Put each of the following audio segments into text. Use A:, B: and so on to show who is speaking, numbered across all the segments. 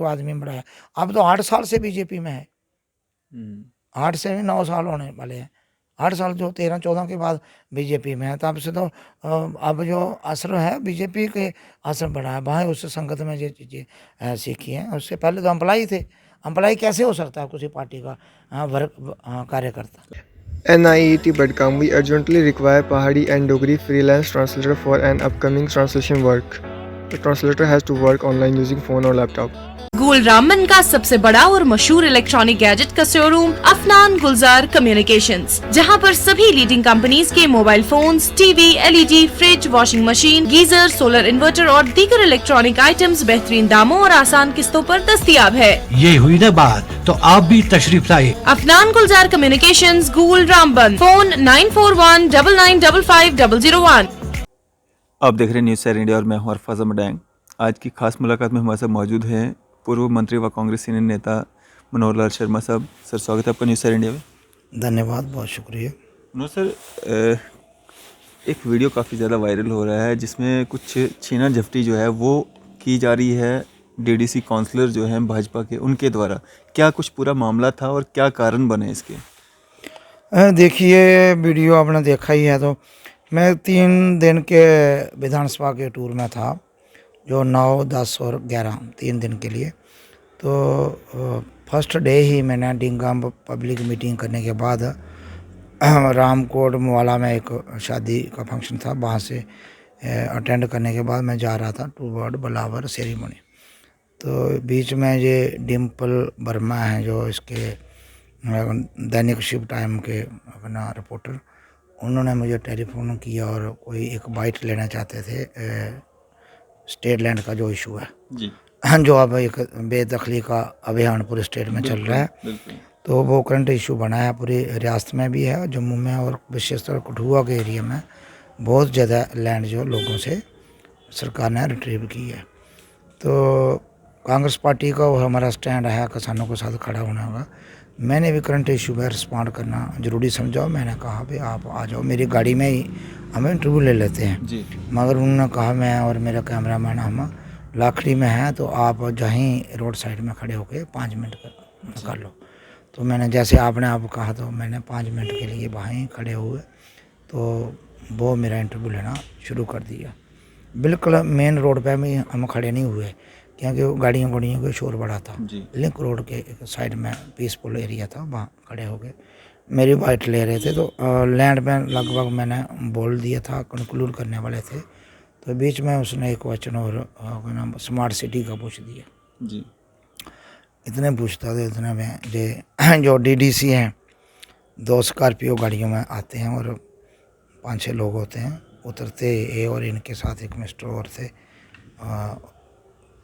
A: वो आदमी बड़ा है। अब तो 8 साल से बीजेपी में है, 8 से भी 9 साल होने वाले हैं। 8 साल जो 13-14 के बाद बीजेपी में है, तब से तो अब जो असर है बीजेपी के असर बढ़ा है। भाई उस संगत में ये चीज़ें सीखी हैं। उससे पहले तो एम्प्लॉई थे। एम्प्लॉई कैसे हो सकता है किसी पार्टी का कार्यकर्ता?
B: NIET Badgam, we urgently require Pahari and Dogri freelance translator for an upcoming translation work. The translator has to work online using phone or laptop.
C: गुल रामबन का सबसे बड़ा और मशहूर इलेक्ट्रॉनिक गैजेट का शोरूम अफनान गुलजार कम्युनिकेशंस, जहां पर सभी लीडिंग कंपनीज के mobile phones, TV, LED, fridge, washing machine, geyser, solar inverter और दीगर इलेक्ट्रॉनिक आइटम्स बेहतरीन दामों और आसान किस्तों पर दस्तयाब है।
D: ये हुई ना बात, तो आप भी तशरीफ लाए।
C: अफनान गुलजार कम्युनिकेशंस, गुल रामबन, फोन 9419995501।
E: आप देख रहे हैं न्यूज़ सैर इंडिया और मैं हूं अरफाज मडैंग। आज की खास मुलाकात में हमारे साथ मौजूद हैं पूर्व मंत्री व कांग्रेस सीनियर नेता मनोहर लाल शर्मा साहब। सर, स्वागत है आपका न्यूज़ सैर इंडिया में।
A: धन्यवाद, बहुत शुक्रिया।
E: मनोहर सर, एक वीडियो काफ़ी ज़्यादा वायरल हो रहा है जिसमें कुछ छीना झपटी जो है वो की जा रही है DDC काउंसलर जो हैं भाजपा के, उनके द्वारा। क्या कुछ पूरा मामला था और क्या कारण बने इसके?
A: देखिए, वीडियो आपने देखा ही है। तो मैं 3 दिन के विधानसभा के टूर में था, जो 9, 10 और 11 3 दिन के लिए। तो फर्स्ट डे ही मैंने डिंगाम पब्लिक मीटिंग करने के बाद रामकोट मुवाला में एक शादी का फंक्शन था, वहाँ से अटेंड करने के बाद मैं जा रहा था टूवर्ड बलावर सेरेमनी। तो बीच में ये डिम्पल वर्मा हैं जो इसके दैनिक शिव टाइम के अपना रिपोर्टर, उन्होंने मुझे टेलीफोन किया और कोई एक बाइट लेना चाहते थे स्टेट लैंड का जो इशू है
E: जी,
A: जो अब एक बेदखली का अभियान पूरे स्टेट में चल रहा है। तो वो करंट इशू बना है, पूरी रियासत में भी है, जम्मू में और विशेषकर कठुआ के एरिया में बहुत ज़्यादा लैंड जो लोगों से सरकार ने रिट्रीव की है। तो कांग्रेस पार्टी का वो हमारा स्टैंड है, किसानों के साथ खड़ा होना होगा। मैंने भी करंट इशू में रिस्पॉन्ड करना ज़रूरी समझा। मैंने कहा भाई आप आ जाओ, मेरी गाड़ी में ही हमें इंटरव्यू ले लेते हैं
E: जी।
A: मगर उन्होंने कहा मैं और मेरा कैमरामैन हम लाखड़ी में हैं, तो आप जहीं रोड साइड में खड़े होकर 5 मिनट कर लो। तो मैंने जैसे आपने आप कहा तो मैंने 5 मिनट के लिए वहीं खड़े हुए, तो वो मेरा इंटरव्यू लेना शुरू कर दिया। बिल्कुल मेन रोड पे में हम खड़े नहीं हुए क्योंकि गाड़ियों का शोर बड़ा था। लिंक रोड के एक साइड में पीसफुल एरिया था, वहाँ खड़े हो गए। मेरी बाइट ले रहे थे, तो लैंड में लगभग मैंने बोल दिया था, कंक्लूड करने वाले थे। तो बीच में उसने एक क्वेश्चन और स्मार्ट सिटी का पूछ दिया
E: जी।
A: इतने पूछता था, इतने में जो DDC हैं 2 स्कॉर्पियो गाड़ियों में आते हैं और 5-6 लोग होते हैं, उतरते ये और इनके साथ एक मिस्टर और थे,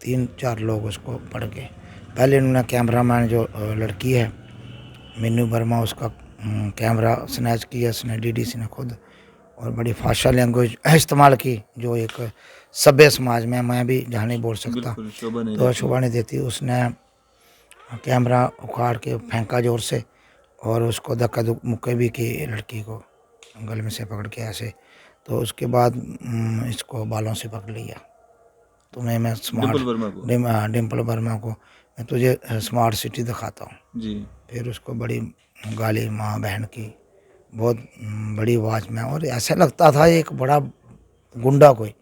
A: 3-4 लोग उसको पड़ गए। पहले इन्होंने कैमरामैन जो लड़की है मीनू वर्मा, उसका कैमरा स्नैच किया उसने, DDC ने खुद, और बड़ी फाशा लैंग्वेज इस्तेमाल की जो एक सभ्य समाज में मैं भी जहाँ नहीं बोल सकता तो शोभा नहीं देती। उसने कैमरा उखाड़ के फेंका जोर से और उसको धक्का मुक्के भी की लड़की को गले में से पकड़ के ऐसे। तो उसके बाद इसको बालों से पकड़ लिया। तुम्हें मैं डिम्पल वर्मा को मैं तुझे स्मार्ट सिटी दिखाता हूँ
E: जी।
A: फिर उसको बड़ी गाली माँ बहन की बहुत बड़ी आवाज़ में, और ऐसा लगता था एक बड़ा गुंडा कोई,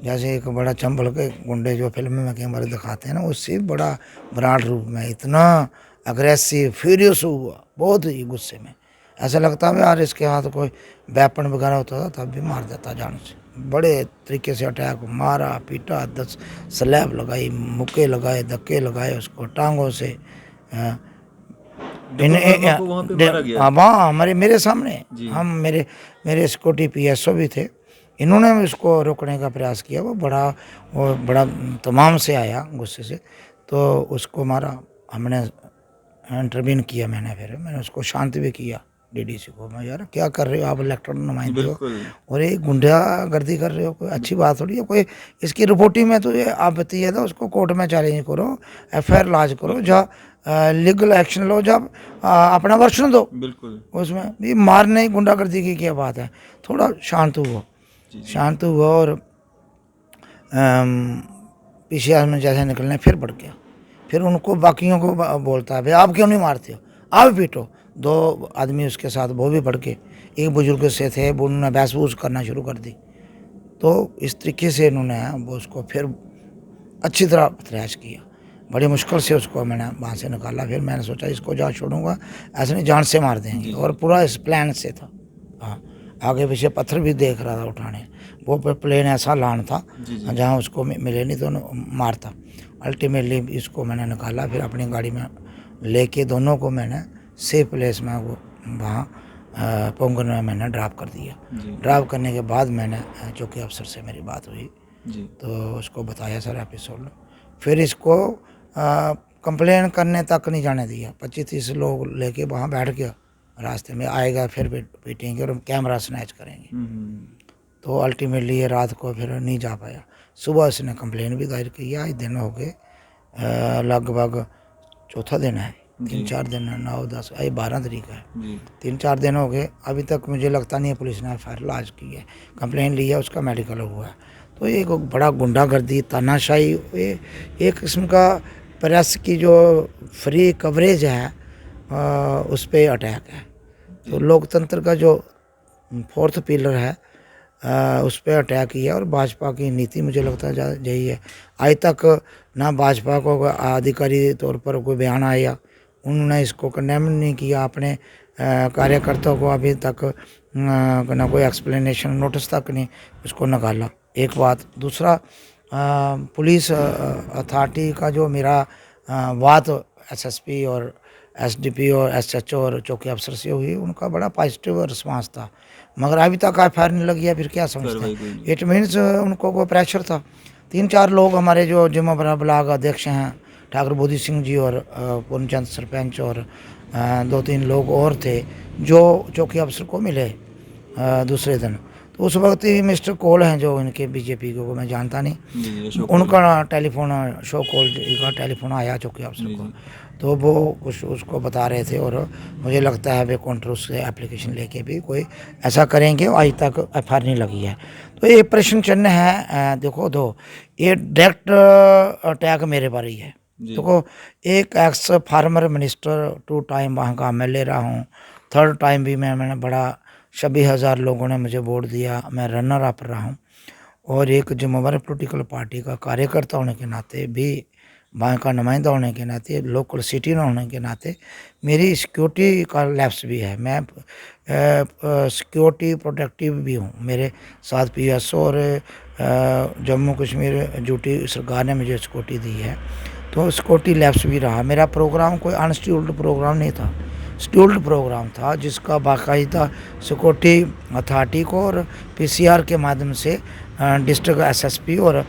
A: जैसे एक बड़ा चंबल के गुंडे जो फिल्म में कैमरे दिखाते हैं ना, उससे बड़ा विराट रूप में, इतना अग्रेसिव फ्यूरियस हुआ, बहुत ही गुस्से में। ऐसा लगता है यार इसके हाथ कोई वेपन वगैरह होता था तब भी मार देता जान से। बड़े तरीके से अटैक मारा पीटा, 10 स्लैब लगाई, मुक्के लगाए, धक्के लगाए उसको टांगों से। वहाँ मेरे सामने हम मेरे सिक्योरिटी PSO भी थे, इन्होंने भी उसको रोकने का प्रयास किया। वो बड़ा तमाम से आया गुस्से से, तो उसको मारा। हमने इंटरवीन किया, मैंने उसको शांत भी किया DDC को। मैं यार क्या कर रहे हो आप, इलेक्टेड नुमाइंदे हो और एक गुंडागर्दी कर रहे हो, कोई अच्छी बात थोड़ी है। कोई इसकी रिपोर्टिंग में तो ये आप बताइए था, उसको कोर्ट में चैलेंज करो, FIR लॉन्च करो, जहाँ लीगल एक्शन लो, जब अपना वर्षन दो। उसमें भी मारने गुंडागर्दी की क्या बात है। थोड़ा शांत हुआ और पीछे में जैसे निकलने फिर बढ़ गया। फिर उनको बाकियों को बोलता है भाई आप क्यों नहीं मारते हो, आप पीटो। 2 आदमी उसके साथ वो भी बढ़ के एक बुजुर्ग से थे, वो उन्होंने बहस बूस करना शुरू कर दी। तो इस तरीके से इन्होंने वो उसको फिर अच्छी तरह थ्रैश किया। बड़ी मुश्किल से उसको मैंने वहाँ से निकाला। फिर मैंने सोचा इसको जहाँ छोड़ूंगा ऐसे नहीं जान से मार देंगे, और पूरा इस प्लान से था। हाँ, आगे पीछे पत्थर भी देख रहा था उठाने, वो प्लेन ऐसा लान था जहाँ उसको मिले नहीं तो मारता। अल्टीमेटली इसको मैंने निकाला, फिर अपनी गाड़ी में लेके दोनों को मैंने सेफ प्लेस में वो वहाँ पोंगन में मैंने ड्रॉप कर दिया। ड्रॉप करने के बाद मैंने चौकी अफसर से मेरी बात हुई तो उसको बताया सारा एपिसोड। फिर इसको कंप्लेन करने तक नहीं जाने दिया। 25-30 लोग लेके वहाँ बैठ गया, रास्ते में आएगा फिर पीटेंगे और कैमरा स्नैच करेंगे। तो अल्टीमेटली ये रात को फिर नहीं जा पाया। सुबह उसने कंप्लेन भी दायर की। आज दिन हो गए लगभग चौथा दिन है, 3-4 दिन है, 9-10 आज 12 तारीख है, 3-4 दिन हो गए। अभी तक मुझे लगता नहीं है पुलिस ने FIR लॉन्च की है। कंप्लेन लिया, उसका मेडिकल हुआ है। तो ये एक बड़ा गुंडागर्दी, तानाशाही, एक किस्म का प्रेस की जो फ्री कवरेज है उस पर अटैक है। तो लोकतंत्र का जो 4th पिलर है उस पर अटैक किया। और भाजपा की नीति मुझे लगता है यही है। आज तक ना भाजपा को आधिकारिक तौर पर कोई बयान आया, उन्होंने इसको कंडेम नहीं किया। अपने कार्यकर्ताओं को अभी तक ना कोई एक्सप्लेनेशन नोटिस तक नहीं उसको निकाला। एक बात। दूसरा, पुलिस अथॉरिटी का जो मेरा बात SSP और SDP और SHO और चौकी अफसर से हुई, उनका बड़ा पॉजिटिव रिस्पांस था। मगर अभी तक FIR नहीं लगी है, फिर क्या समझते हैं? इट मीन्स उनको कोई प्रेशर था। 3-4 लोग हमारे जो जिम्मेदार ब्लॉक अध्यक्ष हैं, ठाकुर बोधी सिंह जी और पूर्णचंद सरपंच और 2-3 लोग और थे जो चौकी अफसर को मिले दूसरे दिन। तो उस वक्त ही मिस्टर कोल हैं जो इनके BJP को मैं जानता नहीं, उनका टेलीफोन शो कोल का टेलीफोन आया चौकी अफसर को। तो वो कुछ उसको बता रहे थे और मुझे लगता है वे काउंटर उससे एप्लीकेशन लेके भी कोई ऐसा करेंगे। आज तक FIR नहीं लगी है। तो ये प्रश्न चिन्ह है। देखो ये डायरेक्ट अटैक मेरे पर ही है। देखो, एक एक्स फार्मर मिनिस्टर, 2 टाइम वहाँ का MLA रहा हूँ, 3rd टाइम भी मैंने बड़ा 26,000 लोगों ने मुझे वोट दिया, मैं रनर अप रहा हूँ। और एक जिम्मेदार पॉलिटिकल पार्टी का कार्यकर्ता होने के नाते भी, वहाँ का नुमाइंदा होने के नाते, लोकल सिटी होने के नाते मेरी सिक्योरिटी का लैप्स भी है। मैं सिक्योरिटी प्रोटेक्टिव भी हूँ। मेरे साथ PSO और जम्मू कश्मीर ड्यूटी सरकार ने मुझे सिक्योरिटी दी है, तो सिक्योरिटी लैप्स भी रहा। मेरा प्रोग्राम कोई अनशेड्यूल्ड प्रोग्राम नहीं था, शेड्यूल्ड प्रोग्राम था जिसका बाकायदा सिक्योरिटी अथॉरिटी को और PCR के माध्यम से डिस्ट्रिक्ट SSP और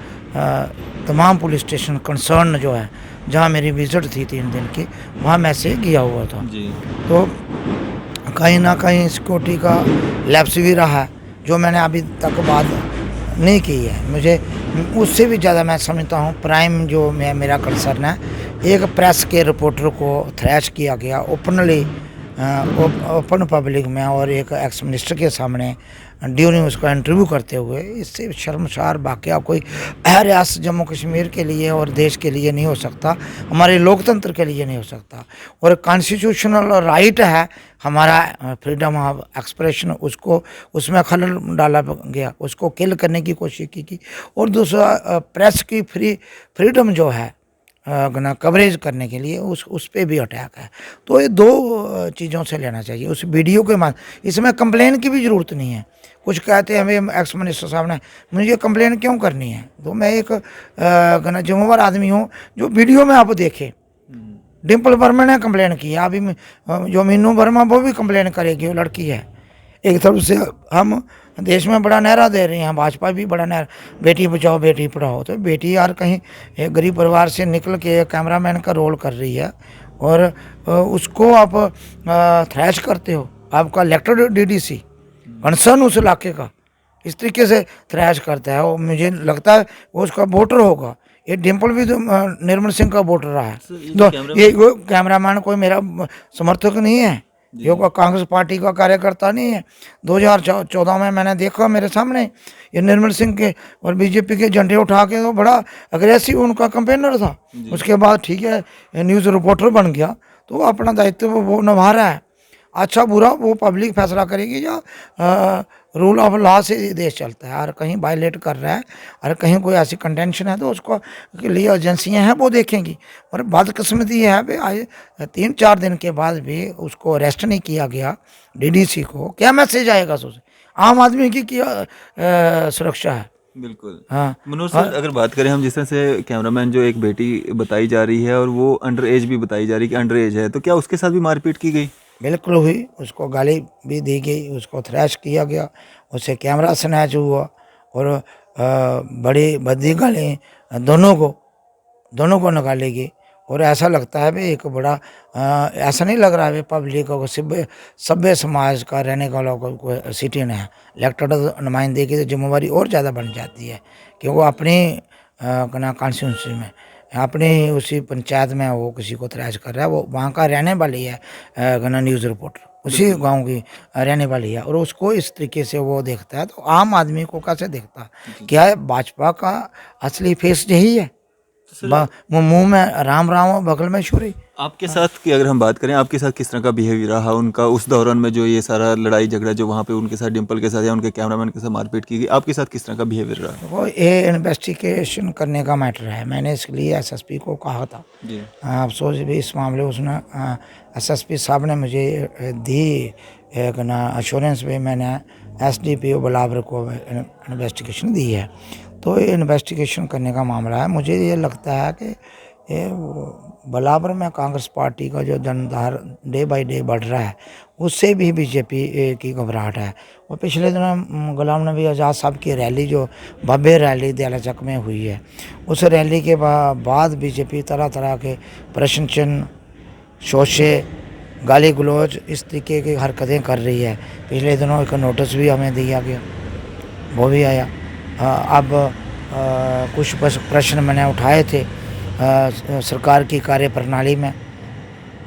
A: तमाम पुलिस स्टेशन कंसर्न जो है, जहाँ मेरी विजिट थी 3 दिन की, वहाँ मैं से गया हुआ था। तो कहीं ना कहीं सिक्योरिटी का लैप्स भी रहा है जो मैंने अभी तक बात नहीं की है। मुझे उससे भी ज़्यादा मैं समझता हूँ प्राइम जो मेरा कंसर्न है, एक प्रेस के रिपोर्टर को थ्रैश किया गया ओपनली, ओपन पब्लिक में, और एक एक्स मिनिस्टर के सामने ड्यूरिंग उसका इंटरव्यू करते हुए। इससे शर्मसार वाक़या कोई रियासत जम्मू कश्मीर के लिए और देश के लिए नहीं हो सकता, हमारे लोकतंत्र के लिए नहीं हो सकता। और कॉन्स्टिट्यूशनल राइट है हमारा फ्रीडम ऑफ एक्सप्रेशन, उसको उसमें खलल डाला गया, उसको किल करने की कोशिश की। और दूसरा, प्रेस की फ्रीडम जो है ना कवरेज करने के लिए उस पे भी अटैक है। तो ये 2 चीज़ों से लेना चाहिए। उस वीडियो के इसमें कंप्लेन की भी ज़रूरत नहीं है। कुछ कहते हैं हमें एक्स मिनिस्टर साहब ने, मुझे कंप्लेन क्यों करनी है? तो मैं एक जिम्मेदार आदमी हूँ। जो वीडियो में आप देखें, डिम्पल वर्मा ने कंप्लेन की है, अभी जो मीनू वर्मा वो भी कंप्लेन करेगी, वो लड़की है। एक तरफ से हम देश में बड़ा नारा दे रहे हैं, भाजपा भी बड़ा नारा, बेटी बचाओ बेटी पढ़ाओ। तो बेटी यार कहीं एक गरीब परिवार से निकल के कैमरामैन का रोल कर रही है और उसको आप थ्रैश करते हो। आपका इलेक्टेड DDC कंसर्न उस इलाके का इस तरीके से थ्रैश करता है। और मुझे लगता है वो उसका वोटर होगा। ये डिम्पल भी तो निर्मल सिंह का वोटर रहा है। तो ये कैमरामैन कोई मेरा समर्थक नहीं है, ये कोई कांग्रेस पार्टी का कार्यकर्ता नहीं है। 2014 में मैंने देखा मेरे सामने ये निर्मल सिंह के और बीजेपी के झंडे उठा के, तो बड़ा अग्रेसिव उनका कैंपेनर था। उसके बाद ठीक है न्यूज़ रिपोर्टर बन गया, तो अपना दायित्व वो निभा रहा है। अच्छा बुरा वो पब्लिक फैसला करेगी, या रूल ऑफ लॉ से देश चलता है। और कहीं वायलेट कर रहा है और कहीं कोई ऐसी कंटेंशन है तो उसको के लिए एजेंसियां हैं वो देखेंगी। और बदकिस्मती है भाई, आज 3-4 दिन के बाद भी उसको अरेस्ट नहीं किया गया डीडीसी को। क्या मैसेज आएगा उससे? आम आदमी की क्या सुरक्षा है?
E: बिल्कुल।
A: हाँ
E: मनोज सर, अगर बात करें हम, जिस तरह से कैमरामैन जो एक बेटी बताई जा रही है और वो अंडर एज भी बताई जा रही है कि अंडर एज है, तो क्या उसके साथ भी मारपीट की गई?
A: बिल्कुल हुई, उसको गाली भी दी गई, उसको थ्रैश किया गया, उससे कैमरा स्नैच हुआ और बड़ी भद्दी गाली दोनों को निकाली गई। और ऐसा लगता है भाई एक बड़ा ऐसा नहीं लग रहा है भाई पब्लिक को सभ्य समाज का रहने वालों को सिटी ने इलेक्टेड नुमाइंदे की तो जिम्मेवारी और ज़्यादा बन जाती है, कि वो अपनी कॉन्स्टिट्यूंसी में अपनी उसी पंचायत में वो किसी को थ्रैश कर रहा है, वो वहाँ का रहने वाली है न्यूज़ रिपोर्टर, उसी गांव की रहने वाली है, और उसको इस तरीके से वो देखता है। तो आम आदमी को कैसे देखता? क्या है भाजपा का असली फेस यही है? मुंह में राम राम और बगल में छुरी।
E: आपके साथ की अगर हम बात करें, आपके साथ किस तरह का बिहेवियर रहा उनका उस दौरान में, जो ये सारा लड़ाई झगड़ा जो वहाँ पे उनके साथ डिम्पल के साथ या उनके कैमरामैन के साथ मारपीट की गई, आपके साथ किस तरह का बिहेवियर रहा?
A: वो ये इन्वेस्टिगेशन करने का मैटर है। मैंने इसलिए एसएसपी को कहा था।
E: जी।
A: अफसोस भी इस मामले उसने एसएसपी साहब ने मुझे दी एक अश्योरेंस भी, मैंने एसडीपीओ बिलावर को इन्वेस्टिगेशन दी है। तो ये इन्वेस्टिगेशन करने का मामला है। मुझे ये लगता है कि ये बिलावर में कांग्रेस पार्टी का जो जनधार डे बाय डे बढ़ रहा है, उससे भी बीजेपी की घबराहट है। और पिछले दिनों गुलाम नबी आज़ाद साहब की रैली, जो भव्य रैली दयालाचक में हुई है, उस रैली के बाद बीजेपी तरह तरह के प्रश्न चिन्ह, शोशे, गाली गलौज इस तरीके की हरकतें कर रही है। पिछले दिनों एक नोटिस भी हमें दिया गया, वो भी आया। अब कुछ प्रश्न मैंने उठाए थे सरकार की कार्यप्रणाली में।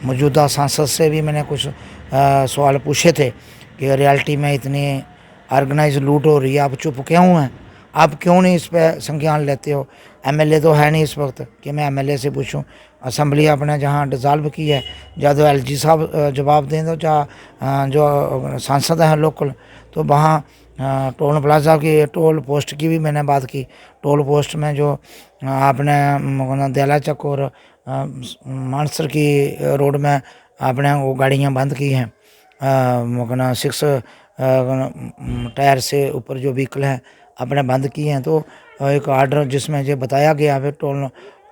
A: मौजूदा सांसद से भी मैंने कुछ सवाल पूछे थे कि रियलिटी में इतनी ऑर्गेनाइज लूट हो रही है, आप चुप क्यों हैं? आप क्यों नहीं इस पर संज्ञान लेते हो? एमएलए तो है नहीं इस वक्त कि मैं एमएलए से पूछूं। असम्बली आपने जहां डिज़ाल्व की है, या तो एलजी साहब जवाब दें, तो जहाँ जो सांसद हैं लोकल, तो वहाँ टोल प्लाजा की टोल पोस्ट की भी मैंने बात की। टोल पोस्ट में जो आपने दयालाचक और मानसर की रोड में आपने वो गाड़ियाँ बंद की हैं, 6 टायर से ऊपर जो व्हीकल हैं आपने बंद की हैं। तो एक आर्डर जिसमें ये बताया गया है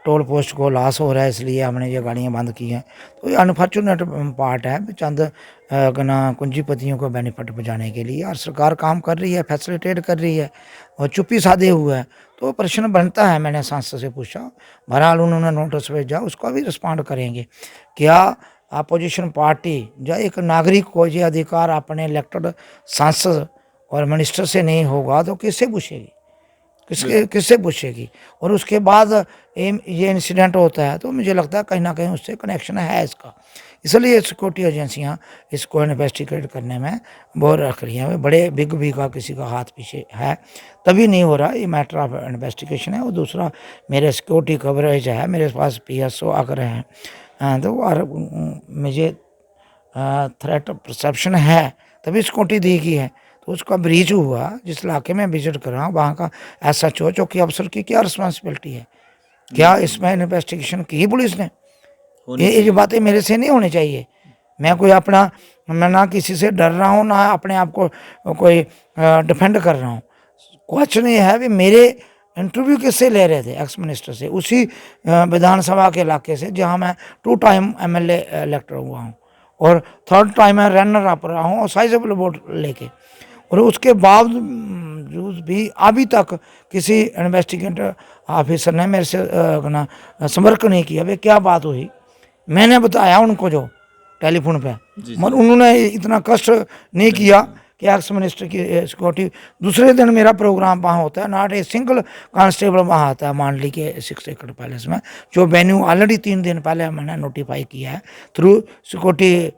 A: टोल पोस्ट को लॉस हो रहा है, इसलिए हमने ये गाड़ियाँ बंद की हैं। तो ये अनफॉर्चुनेट पार्ट है, चंद कुंजीपतियों को बेनिफिट पहुँचाने के लिए, और सरकार काम कर रही है, फैसिलिटेट कर रही है और चुप्पी साधे हुआ है। तो प्रश्न बनता है, मैंने सांसद से पूछा, बहरहाल उन्होंने नोटिस भेजा, उसका भी रिस्पॉन्ड करेंगे। क्या अपोजिशन पार्टी या एक नागरिक को ये अधिकार अपने इलेक्टेड सांसद और मिनिस्टर से नहीं होगा तो किससे पूछेगी? किससे पूछेगी? और उसके बाद ये इंसिडेंट होता है, तो मुझे लगता है कहीं ना कहीं उससे कनेक्शन है इसका। इसलिए सिक्योरिटी एजेंसियां इसको इन्वेस्टिगेट करने में बहुत रख रही हैं। बड़े बिग का किसी का हाथ पीछे है तभी नहीं हो रहा, ये मैटर ऑफ इन्वेस्टिगेशन है। और दूसरा, मेरे सिक्योरिटी कवरेज है, मेरे पास PSO आकर हैं, तो और मुझे थ्रेट परसेप्शन है तभी सिक्योरिटी दी गई है। तो उसका ब्रीच हुआ, जिस इलाके में विजिट कर रहा हूँ वहाँ का SHO चौकी अफसर की क्या रिस्पॉन्सिबिलिटी है? क्या इसमें इन्वेस्टिगेशन की पुलिस ने? ये बातें मेरे से नहीं होनी चाहिए। मैं ना किसी से डर रहा हूँ, ना अपने आप को कोई डिफेंड कर रहा हूँ। क्वेश्चन ये है कि मेरे इंटरव्यू किससे ले रहे थे? एक्स मिनिस्टर से, उसी विधानसभा के इलाके से जहाँ मैं 2 टाइम MLA इलेक्टर हुआ हूँ और 3rd टाइम मैं रनर अप रहा हूँ और साइजेबल वोट लेके। और उसके बावजूद भी अभी तक किसी इन्वेस्टिगेटर ऑफिसर ने मेरे से संपर्क नहीं किया। भाई क्या बात हुई? मैंने बताया उनको जो टेलीफोन पे, मगर उन्होंने इतना कष्ट नहीं किया कि एक्स मिनिस्टर की सिक्योरिटी। दूसरे दिन मेरा प्रोग्राम वहाँ होता है, नॉट ए सिंगल कांस्टेबल वहाँ आता है मांडली के 6 एकड़ पैलेस में, जो वेन्यू ऑलरेडी 3 दिन पहले मैंने नोटिफाई किया है थ्रू सिक्योरिटी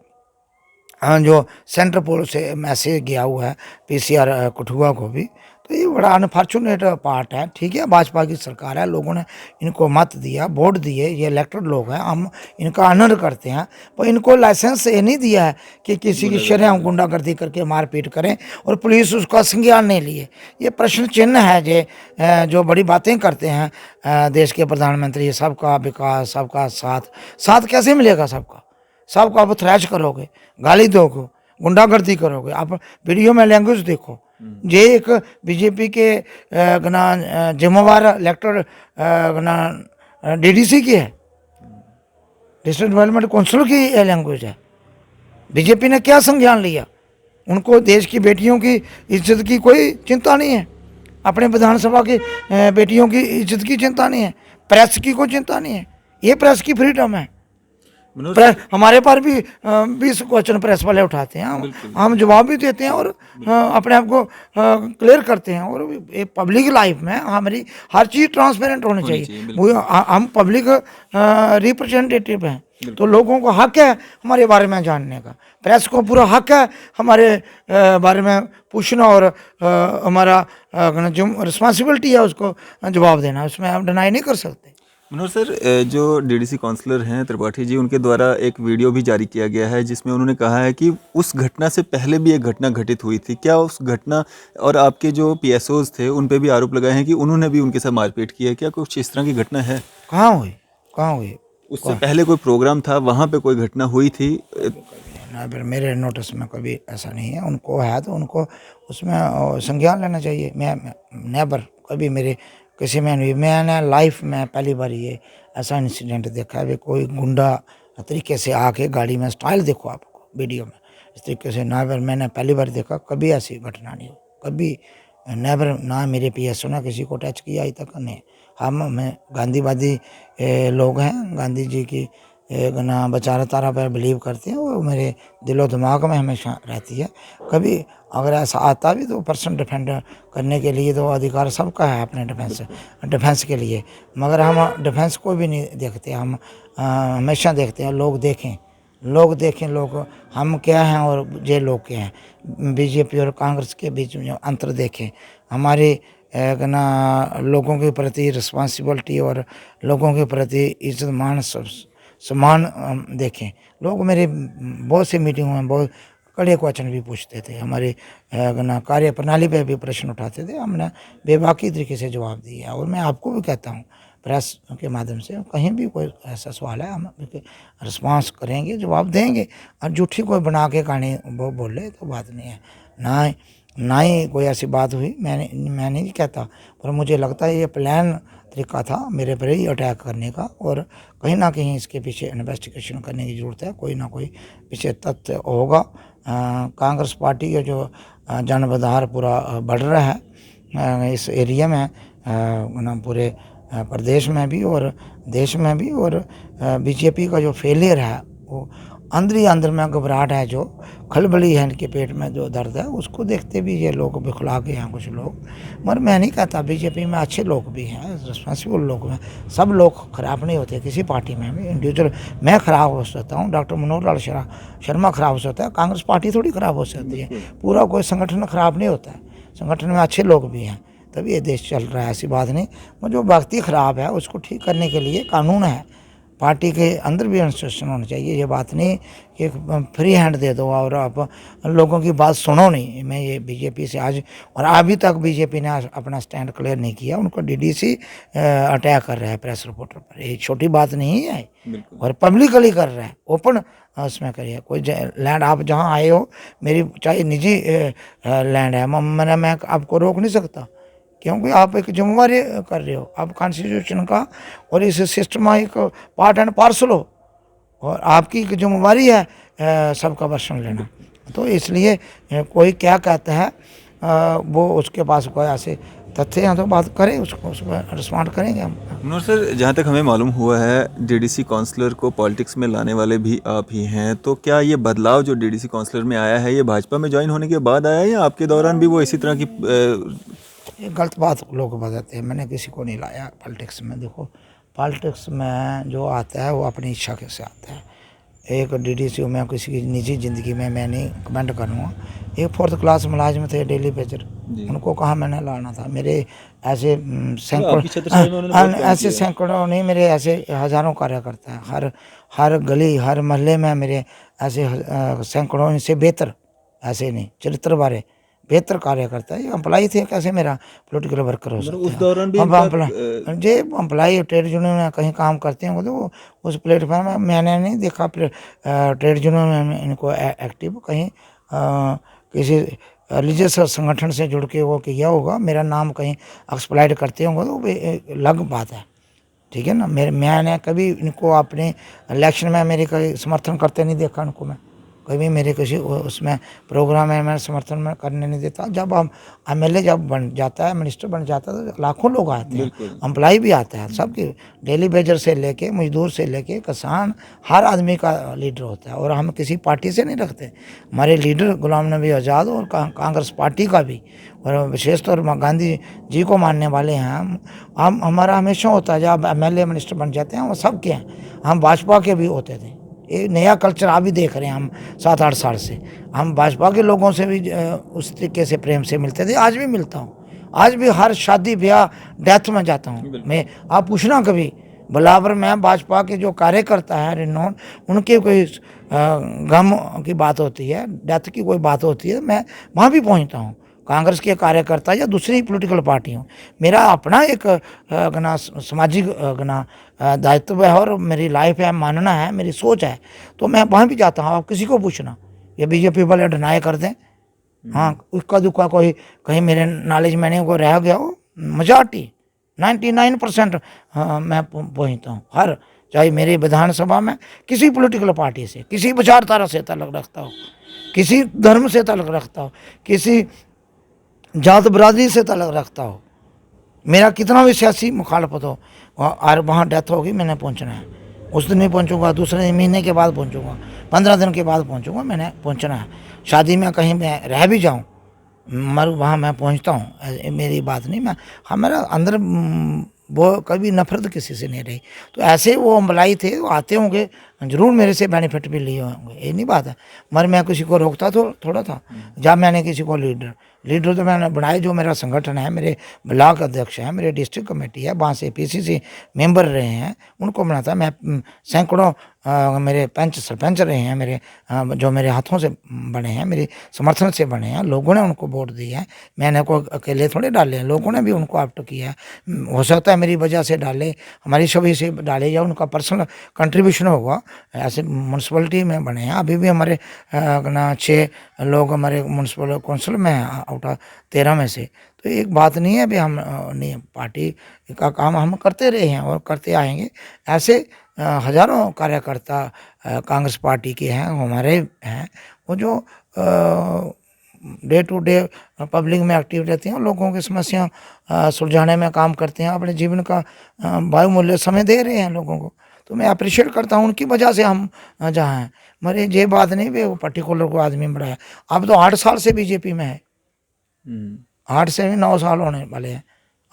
A: हाँ, जो सेंट्रल पोल से मैसेज गया हुआ है पीसीआर कठुआ को भी, तो ये बड़ा अनफॉर्चुनेट पार्ट है। ठीक है, भाजपा की सरकार है, लोगों ने इनको मत दिया, वोट दिए, ये इलेक्टेड लोग हैं, हम इनका ऑनर करते हैं, पर इनको लाइसेंस ये नहीं दिया है कि किसी की शरेआम गुंडागर्दी करके मारपीट करें और पुलिस उसका संज्ञान नहीं लिए। ये प्रश्न चिन्ह है जो बड़ी बातें करते हैं देश के प्रधानमंत्री, सबका विकास, सबका साथ कैसे मिलेगा सबका? सबको आप थ्रैश करोगे, गाली दोगे, गुंडागर्दी करोगे। आप वीडियो में लैंग्वेज देखो, ये एक बीजेपी के जिम्मेवार इलेक्टेड डीडीसी की है, डिस्ट्रिक्ट डेवलपमेंट काउंसिल की ये लैंग्वेज है। बीजेपी ने क्या संज्ञान लिया? उनको देश की बेटियों की इज्जत की कोई चिंता नहीं है, अपने विधानसभा की बेटियों की इज्जत की चिंता नहीं है, प्रेस की कोई चिंता नहीं है। ये प्रेस की फ्रीडम है। प्रेस हमारे पर भी 20 क्वेश्चन प्रेस वाले उठाते हैं, हम जवाब भी देते हैं और अपने आप को क्लियर करते हैं। और पब्लिक लाइफ में हमारी हर चीज़ ट्रांसपेरेंट होनी चाहिए। वो हम पब्लिक रिप्रेजेंटेटिव हैं, तो लोगों को हक है हमारे बारे में जानने का, प्रेस को पूरा हक है हमारे बारे में पूछना और हमारा जो रिस्पॉन्सिबिलिटी है उसको जवाब देना, उसमें आप डिनाई नहीं कर सकते।
E: मनोहर सर, जो डीडीसी काउंसलर हैं त्रिपाठी जी, उनके द्वारा एक वीडियो भी जारी किया गया है जिसमें उन्होंने कहा है कि उस घटना से पहले भी एक घटना घटित हुई थी। क्या उस घटना और आपके जो पीएसओज थे उन पे भी आरोप लगाए हैं कि उन्होंने भी उनके साथ मारपीट की है? क्या कुछ इस तरह की घटना है?
A: कहाँ हुई?
E: उससे पहले कोई प्रोग्राम था, वहाँ पे कोई घटना हुई थी?
A: ना, फिर मेरे नोटिस में कभी ऐसा नहीं है। उनको है तो उनको उसमें संज्ञान लेना चाहिए। मैं नेबर कभी मेरे किसी में नहीं, मैंने लाइफ में पहली बार ये ऐसा इंसिडेंट देखा है। कोई गुंडा तरीके से आके गाड़ी में, स्टाइल देखो आपको वीडियो में, इस तरीके से नेवर मैंने पहली बार देखा। कभी ऐसी घटना नहीं हुई, कभी नेवर। ना मेरे पीएसओ ने किसी को टच किया अभी तक नहीं। हम गांधीवादी लोग हैं, गांधी जी की ना विचारधारा पर बिलीव करते हैं, वो मेरे दिलो दिमाग में हमेशा रहती है। कभी अगर ऐसा आता भी तो पर्सन डिफेंड करने के लिए तो अधिकार सबका है अपने डिफेंस के लिए, मगर हम डिफेंस को भी नहीं देखते। हम हमेशा देखते हैं लोग देखें लोग हम क्या हैं और ये लोग क्या हैं। बीजेपी और कांग्रेस के बीच में अंतर देखें, हमारे लोगों के प्रति रिस्पॉन्सिबिलिटी और लोगों के प्रति इज्जत मान सम्मान देखें। लोग मेरे बहुत सी मीटिंगों में बहुत कड़े क्वेश्चन भी पूछते थे, हमारे कार्य प्रणाली पे भी प्रश्न उठाते थे, हमने बेबाकी तरीके से जवाब दिया। और मैं आपको भी कहता हूँ प्रेस के माध्यम से, कहीं भी कोई ऐसा सवाल है हम रिस्पांस करेंगे, जवाब देंगे। और झूठी कोई बना के कहानी वो बोले तो बात नहीं है। ना ही कोई ऐसी बात हुई, मैं नहीं कहता, पर मुझे लगता है ये प्लान तरीका था मेरे पर ही अटैक करने का, और कहीं ना कहीं इसके पीछे इन्वेस्टिगेशन करने की ज़रूरत है। कोई ना कोई पीछे तथ्य होगा। कांग्रेस पार्टी का जो जनबधार पूरा बढ़ रहा है इस एरिया में, पूरे प्रदेश में भी और देश में भी, और बीजेपी का जो फेलियर है वो अंदर में घबराहट है, जो खलबली है इनके पेट में, जो दर्द है, उसको देखते भी ये लोग बिखला गए हैं कुछ लोग। मगर मैं नहीं कहता, बीजेपी में अच्छे लोग भी हैं, रिस्पॉन्सिबल लोग हैं, सब लोग खराब नहीं होते। किसी पार्टी में भी इंडिविजुअल मैं खराब हो सकता हूँ, डॉक्टर मनोहर लाल शर्मा खराब हो सकता है, कांग्रेस पार्टी थोड़ी खराब हो सकती है। पूरा कोई संगठन खराब नहीं होता है, संगठन में अच्छे लोग भी हैं, तभी ये देश चल रहा है, ऐसी बात नहीं। वो जो व्यक्ति खराब है उसको ठीक करने के लिए कानून है, पार्टी के अंदर भी इंस्ट्रक्शन होना चाहिए। ये बात नहीं कि फ्री हैंड दे दो और आप लोगों की बात सुनो नहीं। मैं ये बीजेपी से आज और अभी तक बीजेपी ने अपना स्टैंड क्लियर नहीं किया, उनको डीडीसी अटैक कर रहा है प्रेस रिपोर्टर पर। ये छोटी बात नहीं है, और पब्लिकली कर रहा है, ओपन उसमें करिए। कोई लैंड आप जहाँ आए हो, मेरी चाहे निजी लैंड है, मैं आपको रोक नहीं सकता, क्योंकि आप एक जिम्मेवारी कर रहे हो, आप कॉन्स्टिट्यूशन का और इस सिस्टम एक पार्ट एंड पार्सल हो, और आपकी एक जिम्मेवारी है सबका वर्षन लेना। तो इसलिए कोई क्या कहता है वो उसके पास कोई ऐसे तथ्य हैं तो बात करें, उसको रिस्पॉन्ड करेंगे हम।
E: मनोहर सर, जहाँ तक हमें मालूम हुआ है डीडीसी काउंसलर को पॉलिटिक्स में लाने वाले भी आप ही हैं, तो क्या ये बदलाव जो डीडीसी काउंसलर में आया है ये भाजपा में ज्वाइन होने के बाद आया है, या आपके दौरान भी वो इसी तरह की
A: ये गलत बात लोग बताते हैं। मैंने किसी को नहीं लाया पॉलिटिक्स में। देखो, पॉलिटिक्स में जो आता है वो अपनी इच्छा से आता है। एक डीडीसी में किसी की निजी ज़िंदगी में मैं नहीं कमेंट करूँगा। एक 4th क्लास मुलाजिम थे डेली पेजर, उनको कहाँ मैंने लाना था। मेरे ऐसे
E: आपकी छत्रछाया में उन्होंने बहुत काम
A: ऐसे
E: किया।
A: सैकड़ों नहीं, मेरे ऐसे हज़ारों कार्यकर्ता हैं। हर गली हर मोहल्ले में मेरे ऐसे सैकड़ों इनसे बेहतर, ऐसे नहीं चरित्र वाले बेहतर कार्यकर्ता है। ये अम्पलाई थे, कैसे मेरा पॉलिटिकल वर्कर हो सकता है।
E: उस दौरान भी
A: अब
E: इनका,
A: जो अम्पलाई ट्रेड यूनियन में कहीं काम करते होंगे तो वो उस प्लेटफॉर्म में मैंने नहीं देखा ट्रेड यूनियन में इनको एक्टिव कहीं किसी रिलीजियस संगठन से जुड़ के वो किया होगा। मेरा नाम कहीं एक्सप्लाइड करते होंगे तो वो एक अलग बात है, ठीक है ना। मैंने कभी इनको अपने इलेक्शन में मेरे कहीं समर्थन करते नहीं देखा इनको। मैं कभी मेरे किसी उसमें प्रोग्राम में मैं समर्थन में करने नहीं देता। जब हम एमएलए जब बन जाता है, मिनिस्टर बन जाता है तो लाखों लोग आते हैं, एम्प्लॉय भी आता है, सबके डेली बेजर से लेके मजदूर से लेके किसान, हर आदमी का लीडर होता है। और हम किसी पार्टी से नहीं रखते। हमारे लीडर गुलाम नबी आज़ाद और कांग्रेस पार्टी का भी, और विशेष तौर पर गांधी जी को मानने वाले हैं हम। हमारा हमेशा होता है जब एमएलए मिनिस्टर बन जाते हैं वो सबके हैं। हम भाजपा के भी होते थे। ये नया कल्चर आप भी देख रहे हैं। हम 7-8 साल से हम भाजपा के लोगों से भी उस तरीके से प्रेम से मिलते थे, आज भी मिलता हूँ। आज भी हर शादी ब्याह डेथ में जाता हूँ मैं। आप पूछना कभी बराबर मैं भाजपा के जो कार्यकर्ता है रिनोन, उनके कोई गम की बात होती है, डेथ की कोई बात होती है, मैं वहाँ भी पहुँचता हूँ। कांग्रेस के कार्यकर्ता या दूसरी पॉलिटिकल पार्टी हो, मेरा अपना एक गना सामाजिक गना दायित्व है और मेरी लाइफ है, मानना है, मेरी सोच है, तो मैं वहाँ भी जाता हूँ। आप किसी को पूछना, ये बीजेपी वाले डिनाई कर दें, हाँ उसका दुक्का कोई कहीं मेरे नॉलेज में नहीं को रह गया हो, मेजॉरिटी 99% मैं पहुँचता हूँ। हर चाहे मेरी विधानसभा में किसी पॉलिटिकल पार्टी से, किसी विचारधारा से ताल्लुक़ रखता हो, किसी धर्म से ताल्लुक़ रखता हो, किसी जात बरादरी से ताल्लुक़ रखता हो, मेरा कितना भी सियासी मुखालफत हो, और वहाँ डेथ होगी मैंने पहुँचना है। उस दिन नहीं पहुँचूंगा, दूसरे महीने के बाद पहुँचूंगा, 15 दिन के बाद पहुँचूंगा, मैंने पहुँचना है। शादी में कहीं मैं रह भी जाऊँ मर वहाँ मैं पहुँचता हूँ, मेरी बात नहीं। मैं हमारा अंदर वो कभी नफरत किसी से नहीं रही। तो ऐसे वो अम्बलाई थे, वो आते होंगे ज़रूर, मेरे से बेनिफिट भी लिए होंगे, ये नहीं बात है। मगर मैं किसी को रोकता तो थोड़ा था। जब मैंने किसी को लीडर तो मैंने बनाए, जो मेरा संगठन है, मेरे ब्लॉक अध्यक्ष हैं, मेरे डिस्ट्रिक्ट कमेटी है, वहाँ से पीसीसी मेंबर रहे हैं, उनको बनाता। मैं सैकड़ों मेरे पंच सरपंच रहे हैं, मेरे जो मेरे हाथों से बने हैं, मेरे समर्थन से बने हैं, लोगों ने उनको वोट दिया है। मैंने को अकेले थोड़े डाले हैं, लोगों ने भी उनको ऑप्ट किया है। हो सकता है मेरी वजह से डाले, हमारी सभी से डाले, या उनका पर्सनल कंट्रीब्यूशन होगा। ऐसे म्यूनसिपलिटी में बने हैं, अभी भी हमारे 6 लोग हमारे म्यूनसिपल काउंसिल में हैं आउट ऑफ 13 में से। तो एक बात नहीं है भी हम नहीं, पार्टी का काम हम करते रहे हैं और करते आएंगे। ऐसे हज़ारों कार्यकर्ता कांग्रेस पार्टी के हैं, हमारे हैं, वो जो डे टू डे पब्लिक में एक्टिव रहते हैं, लोगों की समस्या सुलझाने में काम करते हैं, अपने जीवन का बहुमूल्य समय दे रहे हैं लोगों को। तो मैं अप्रिशिएट करता हूँ, उनकी वजह से हम जहाँ हैं। मरे ये बात नहीं भी वो पर्टिकुलर को आदमी बड़ा है। अब तो 8 साल से बीजेपी में है, 8 से भी 9 साल होने वाले हैं।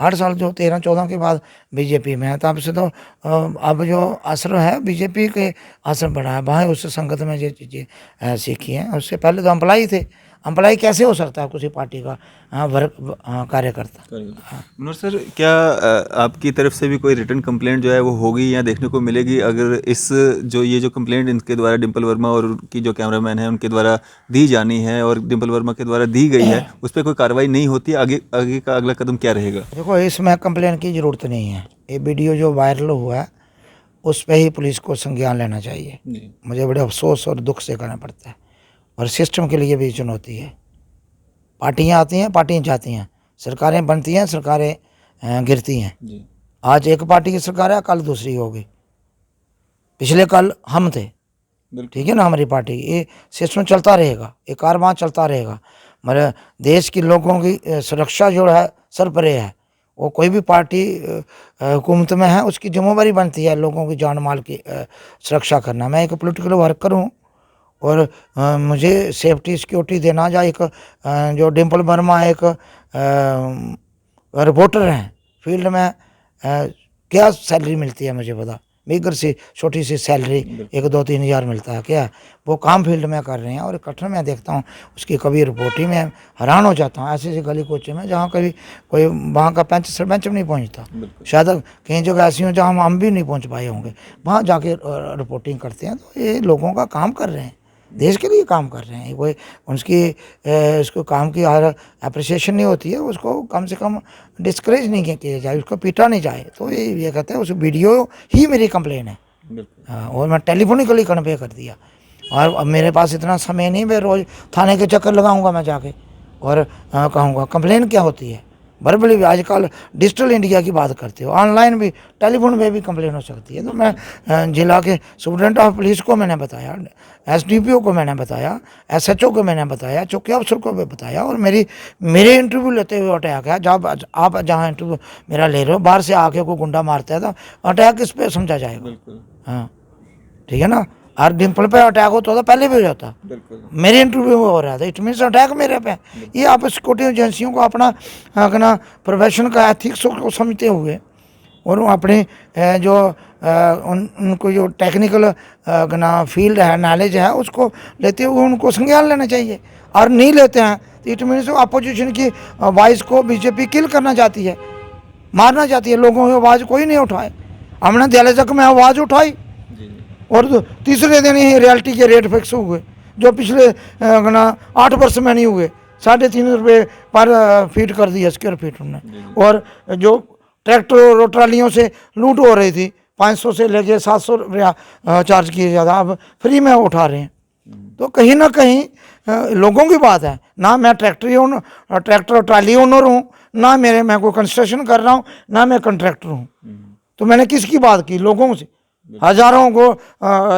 A: 8 साल जो 13-14 के बाद बीजेपी में है, तब से तो अब जो असर है बीजेपी के असर बढ़ा है। वहाँ उस संगत में ये चीज़ें सीखी हैं। उससे पहले तो अम्पलाई थे। अम्पलाई कैसे हो सकता है किसी पार्टी का वर्क कार्यकर्ता?
E: मनोज सर, क्या आपकी तरफ से भी कोई रिटर्न कंप्लेंट जो है वो होगी या देखने को मिलेगी? अगर इस ये जो कंप्लेंट इनके द्वारा डिम्पल वर्मा और उनकी जो कैमरामैन है उनके द्वारा दी जानी है और डिम्पल वर्मा के द्वारा दी गई है, उस पर कोई कार्रवाई नहीं होती, आगे का अगला कदम क्या रहेगा?
A: देखो, इसमें कंप्लेंट की ज़रूरत नहीं है। ये वीडियो जो वायरल हुआ है उस पर ही पुलिस को संज्ञान लेना चाहिए। मुझे बड़े अफसोस और दुख से करना पड़ता है, और सिस्टम के लिए भी चुनौती है। पार्टियां आती हैं, पार्टियां जाती हैं, सरकारें बनती हैं, सरकारें गिरती हैं। आज एक पार्टी की सरकार है, कल दूसरी होगी, पिछले कल हम थे, ठीक है ना। हमारी पार्टी, ये सिस्टम चलता रहेगा, ये कारवां चलता रहेगा। हमारे देश के लोगों की सुरक्षा जो है सर परे है। वो कोई भी पार्टी हुकूमत में है, उसकी जिम्मेदारी बनती है लोगों की जान माल की सुरक्षा करना। मैं एक पॉलिटिकल वर्कर हूँ और मुझे सेफ्टी सिक्योरिटी देना, या एक जो डिम्पल वर्मा एक रिपोर्टर हैं फील्ड में, क्या सैलरी मिलती है मुझे पता, मीगर सी छोटी सी सैलरी 1-2-3 हज़ार मिलता है क्या, वो काम फील्ड में कर रहे हैं। और कटरा में देखता हूँ उसकी कभी रिपोर्टिंग में हैरान हो जाता हूँ, ऐसे ऐसे गली कोचे में जहाँ कभी कोई वहाँ का पंच सरपंच भी नहीं पहुँचता, शायद कहीं जगह ऐसी हो जहाँ हम भी नहीं पहुँच पाए होंगे, वहाँ जाके रिपोर्टिंग करते हैं। तो ये लोगों का काम कर रहे हैं, देश के लिए काम कर रहे हैं। कोई उसकी उसको काम की अप्रिसिएशन नहीं होती है, उसको कम से कम डिस्करेज नहीं किया जाए, उसको पीटा नहीं जाए। तो ये कहते हैं उस वीडियो ही मेरी कंप्लेन है। हाँ, और मैं टेलीफोनिकली कन्वे कर दिया। और अब मेरे पास इतना समय नहीं, मैं रोज़ थाने के चक्कर लगाऊंगा मैं जाके और कहूँगा कंप्लेन क्या होती है। बरबली भी आजकल डिजिटल इंडिया की बात करते हो, ऑनलाइन भी टेलीफोन पे भी कंप्लेन हो सकती है। तो मैं जिला के सुप्रिटेंडेंट ऑफ पुलिस को मैंने बताया, एसडीपीओ को मैंने बताया, एसएचओ को मैंने बताया, चौकी अफसर को भी बताया। और मेरे इंटरव्यू लेते हुए अटैक है। जब आप जहाँ इंटरव्यू मेरा ले रहे हो, बाहर से आके कोई गुंडा मारता है तो अटैक किस पे समझा जाएगा। हाँ ठीक है ना, और डिम्पल पे अटैक होता तो पहले भी हो जाता, मेरे इंटरव्यू में हो रहा था, इट मीन्स अटैक मेरे पे। ये आप सिक्योरिटी एजेंसियों को अपना अपना प्रोफेशन का एथिक्स को समझते हुए और अपने जो उनको जो टेक्निकल फील्ड है, नॉलेज है, उसको लेते हुए उनको संज्ञान लेना चाहिए। और नहीं लेते हैं तो इट मीन्स अपोजिशन की वॉइस को बीजेपी किल करना चाहती है, मारना चाहती है। लोगों की आवाज़ कोई नहीं उठाए, हमने दिल्ली तक में आवाज़ उठाई और तीसरे दिन ही रियल्टी के रेट फिक्स हुए, जो पिछले 8 वर्ष में नहीं हुए। 3.5 रुपये पर फीट कर दिया स्क्वायर फीट उन्होंने। और जो ट्रैक्टर और ट्रालियों से लूट हो रही थी, 500 से लेके 700 रुपया चार्ज किए ज़्यादा, अब फ्री में उठा रहे हैं। तो कहीं ना कहीं लोगों की बात है ना। मैं ट्रैक्टर और ट्राली ओनर हूँ ना, मैं कोई कंस्ट्रक्शन कर रहा हूँ ना, मैं कॉन्ट्रैक्टर हूँ। तो मैंने किसकी बात की? लोगों से। हज़ारों को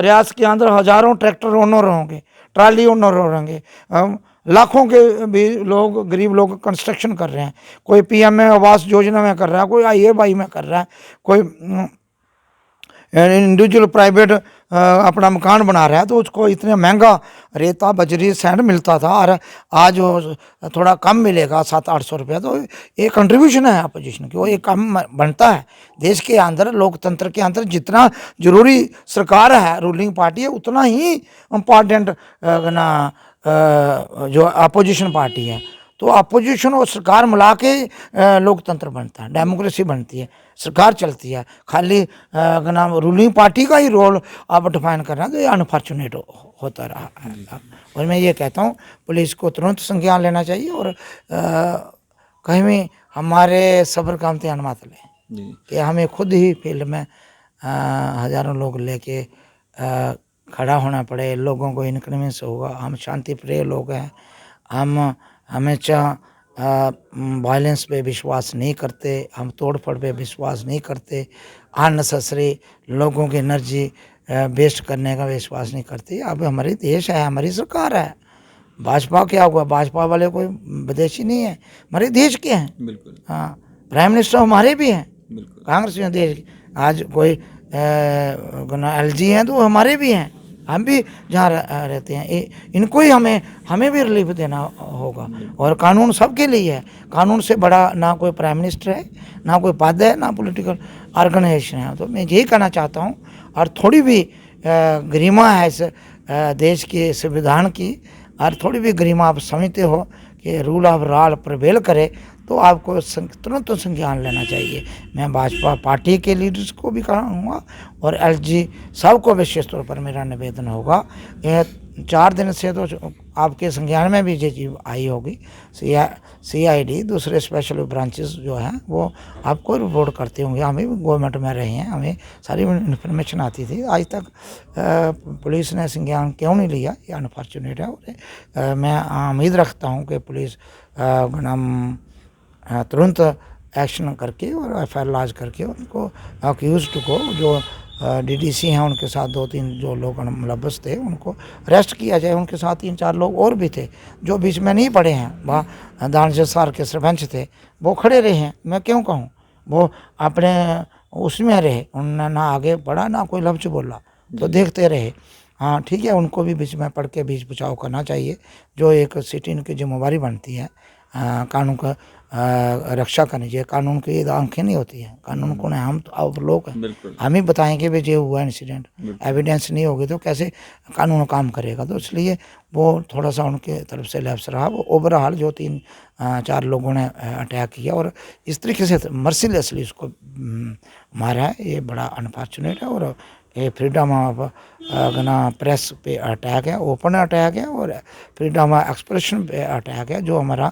A: रियासत के अंदर हज़ारों ट्रैक्टर ओनर होंगे, ट्राली ओनर होंगे, लाखों के भी लोग, गरीब लोग कंस्ट्रक्शन कर रहे हैं। कोई पीएम आवास योजना में कर रहा है, कोई IABI में कर रहा है, कोई इंडिविजुअल प्राइवेट अपना मकान बना रहा है। तो उसको इतना महंगा रेता बजरी सैंड मिलता था और आज वो थोड़ा कम मिलेगा 700-800 रुपया। तो ये कंट्रीब्यूशन है अपोजिशन की, वो एक कम बनता है। देश के अंदर लोकतंत्र के अंदर जितना जरूरी सरकार है, रूलिंग पार्टी है, उतना ही इम्पॉर्टेंट जो अपोजिशन पार्टी है। तो अपोजिशन और सरकार मिला के लोकतंत्र बनता है, डेमोक्रेसी बनती है, सरकार चलती है। खाली रूलिंग पार्टी का ही रोल आप डिफाइन कर रहे हैं, तो ये अनफॉर्चुनेट होता रहा है। और मैं ये कहता हूँ पुलिस को तुरंत संज्ञान लेना चाहिए और कहीं भी हमारे सब्र का इम्तिहान मत लें कि हमें खुद ही फील्ड में हज़ारों लोग लेके खड़ा होना पड़े, लोगों को इनकन्वीनियंस होगा। हम शांति प्रिय लोग हैं, हम हमेशा वायलेंस पे विश्वास नहीं करते, हम तोड़फोड़ पे विश्वास नहीं करते, अननेसेसरी लोगों की एनर्जी वेस्ट करने का विश्वास नहीं करते। अब हमारी देश है, हमारी सरकार है। भाजपा क्या हुआ? भाजपा वाले कोई विदेशी नहीं है, हमारे देश के हैं। बिल्कुल। हाँ, प्राइम मिनिस्टर हमारे भी हैं, कांग्रेस में देश। आज कोई LG हैं तो हमारे भी हैं, हम भी जहाँ रहते हैं। इनको ही हमें भी रिलीफ देना होगा। और कानून सबके लिए है, कानून से बड़ा ना कोई प्राइम मिनिस्टर है, ना कोई पद है, ना पॉलिटिकल ऑर्गेनाइजेशन है। तो मैं यही कहना चाहता हूँ। और थोड़ी भी गरिमा है इस देश के संविधान की, और थोड़ी भी गरिमा आप समझते हो कि रूल ऑफ लॉ प्रिवेल करे, तो आपको तुरंत संज्ञान लेना चाहिए। मैं भाजपा पार्टी के लीडर्स को भी कहूँगा और LG सबको विशेष तौर पर मेरा निवेदन होगा। यह 4 दिन से तो आपके संज्ञान में भी ये चीज़ आई होगी। CID दूसरे स्पेशल ब्रांचेस जो हैं वो आपको रिपोर्ट करते होंगे। हमें भी गवर्नमेंट में रहे हैं, हमें सारी इन्फॉर्मेशन आती थी। आज तक पुलिस ने संज्ञान क्यों नहीं लिया, ये अनफॉर्चुनेट है। और मैं उम्मीद रखता हूँ कि पुलिस तुरंत एक्शन करके और FIR लॉन्च करके उनको अक्यूज्ड को, जो DDC हैं उनके साथ 2-3 जो लोग मुलव्वस थे, उनको अरेस्ट किया जाए। उनके साथ 3-4 लोग और भी थे जो बीच में नहीं पड़े हैं। वहाँ दानजसार के सरपंच थे, वो खड़े रहे हैं। मैं क्यों कहूँ, वो अपने उसमें रहे, उन्होंने ना आगे बढ़ा ना कोई लफ्ज़ बोला, तो देखते रहे। हाँ ठीक है, उनको भी बीच में पढ़ के बीच बचाव करना चाहिए, जो एक सिटी की जिम्मेवारी बनती है। कानून का रक्षा करनी चाहिए। कानून की आंखें नहीं होती हैं, कानून कौन है? हम तो आप लोग हैं।
E: बिल्कुल।
A: हम ही बताएंगे भाई ये हुआ इंसिडेंट, एविडेंस नहीं होगी तो कैसे कानून काम करेगा? तो इसलिए वो थोड़ा सा उनके तरफ से लैप्स रहा। वो ओवरऑल जो 3-4 लोगों ने अटैक किया और इस तरीके से मर्सिलेसली उसको मारा है, ये बड़ा अनफॉर्चुनेट है। और ये फ्रीडम ऑफ प्रेस पे अटैक है, ओपन अटैक है और फ्रीडम ऑफ एक्सप्रेशन पे अटैक है। जो हमारा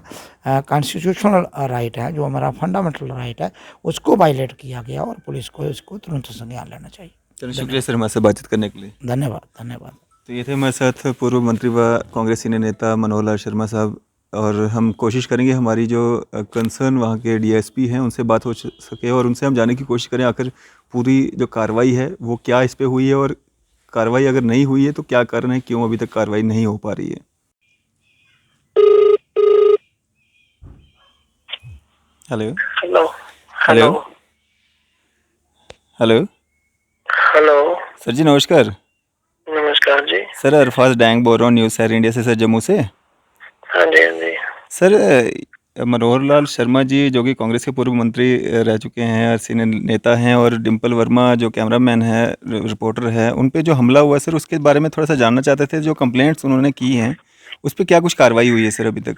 A: कॉन्स्टिट्यूशनल राइट है, जो हमारा फंडामेंटल राइट है, उसको वायलेट किया गया और पुलिस को इसको तुरंत संज्ञान लेना चाहिए।
E: चलिए, शुक्रिया सर हमारे साथ बातचीत करने के लिए।
A: धन्यवाद, धन्यवाद।
E: तो ये थे हमारे साथ पूर्व मंत्री व कांग्रेस सीनियर नेता मनोहर लाल शर्मा साहब, और हम कोशिश करेंगे हमारी जो कंसर्न वहाँ के डीएसपी हैं उनसे बात हो सके और उनसे हम जानने की कोशिश करें आखिर पूरी जो कार्रवाई है वो क्या इस पे हुई है, और कार्रवाई अगर नहीं हुई है तो क्या कारण है, क्यों अभी तक कार्रवाई नहीं हो पा रही है। Hello
F: hello
E: hello hello
F: hello.
E: Sir ji नमस्कार।
F: नमस्कार जी।
E: सर अरफाज डैंग बोल रहा हूँ न्यूज़ सर इंडिया से, सर जम्मू से।
F: हाँ जी, हाँ जी।
E: सर मनोहर लाल शर्मा जी जो कि कांग्रेस के पूर्व मंत्री रह चुके हैं और सीनियर नेता हैं, और डिम्पल वर्मा जो कैमरामैन है, रिपोर्टर है, उन पे जो हमला हुआ है सर उसके बारे में थोड़ा सा जानना चाहते थे। जो कंप्लेंट्स उन्होंने की हैं उस पर क्या कुछ कार्रवाई हुई है सर अभी तक?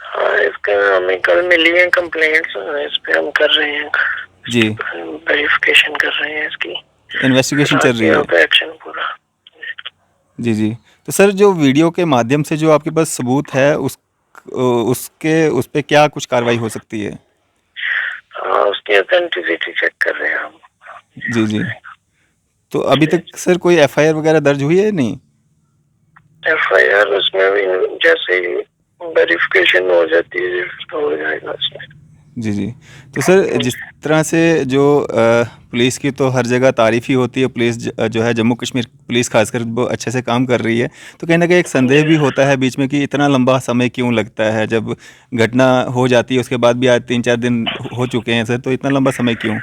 F: हाँ, इसका हमें कल मिली है कंप्लेंट्स, इस पे हम कर रहे हैं
E: जी,
F: वेरिफिकेशन कर रहे हैं इसकी,
E: इन्वेस्टिगेशन चल रही है।
F: एक्शन पूरा।
E: जी जी। तो सर जो वीडियो के माध्यम से जो आपके पास सबूत है उस पे क्या कुछ कार्रवाई हो सकती है?
F: हाँ, उसकी ऑथेंटिसिटी चेक कर रहे हैं हम।
E: जी जी। तो अभी तक सर कोई एफआईआर वगैरह दर्ज हुई है नहीं?
F: एफआईआर उसमें भी जैसे ही वेरिफिकेशन हो जाती है तो हो जाएगा उसमें।
E: जी जी। तो सर जिस तरह से जो पुलिस की तो हर जगह तारीफ़ ही होती है, पुलिस जो है जम्मू कश्मीर पुलिस खासकर वो अच्छे से काम कर रही है, तो कहीं ना कहीं एक संदेह भी होता है बीच में कि इतना लंबा समय क्यों लगता है? जब घटना हो जाती है उसके बाद भी आज 3-4 दिन हो चुके हैं सर, तो इतना लंबा समय क्यों?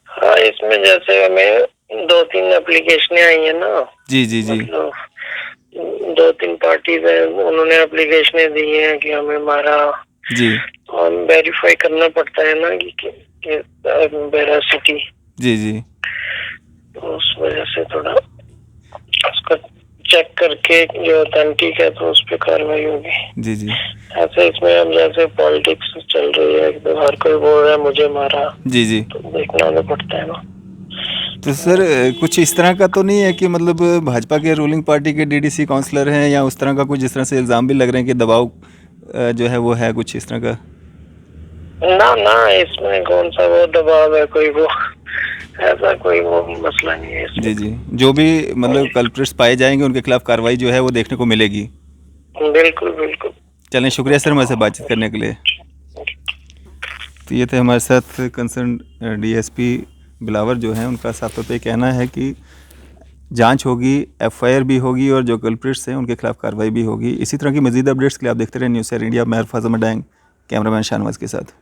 F: हाँ, इसमें जैसे हमें 2-3 एप्लीकेशनें आई हैं ना।
E: जी जी जी।
F: मतलब 2-3 पार्टीज हैं, उन्होंने एप्लीकेशनें दी हैं कि हमें मारा,
E: जी
F: तो हम वेरीफाई करना पड़ता है ना कि वेरासिटी।
E: जी जी।
F: तो उस वजह से थोड़ा उसको चेक करके जो ऑथेंटिक है तो उस पर कार्रवाई होगी।
E: जी जी।
F: ऐसे इसमें हम जैसे पॉलिटिक्स चल रही है, तो हर कोई बोल रहा है मुझे मारा,
E: जी जी।
F: तो देखना तो पड़ता है ना।
E: तो सर कुछ इस तरह का तो नहीं है कि मतलब भाजपा के रूलिंग पार्टी के डीडीसी काउंसलर हैं या उस तरह का कुछ, जिस तरह से इल्ज़ाम भी लग रहे हैं कि दबाव जो है वो है कुछ इस तरह का?
F: ना ना, इसमें कौन सा वो दबाव है, कोई वो ऐसा कोई वो मसला नहीं है इसमें।
E: जी जी। जो भी मतलब कल्प्रिट्स पाए जाएंगे उनके खिलाफ कार्रवाई जो है वो देखने को मिलेगी।
F: बिल्कुल बिल्कुल।
E: चलें, शुक्रिया सर हमारे से बातचीत करने के लिए। तो ये थे हमारे साथ कंसर्न डीएसपी बिलावर जो हैं, उनका साफ तौर पे कहना है कि जांच होगी, एफआईआर भी होगी और जो कल्प्रिट्स हैं उनके खिलाफ कार्रवाई भी होगी। इसी तरह की मजीद अपडेट्स के लिए आप देखते रहे न्यूज़ इंडिया। मैं अरफाज डैंग, कैमरामैन शाहनवाज के साथ।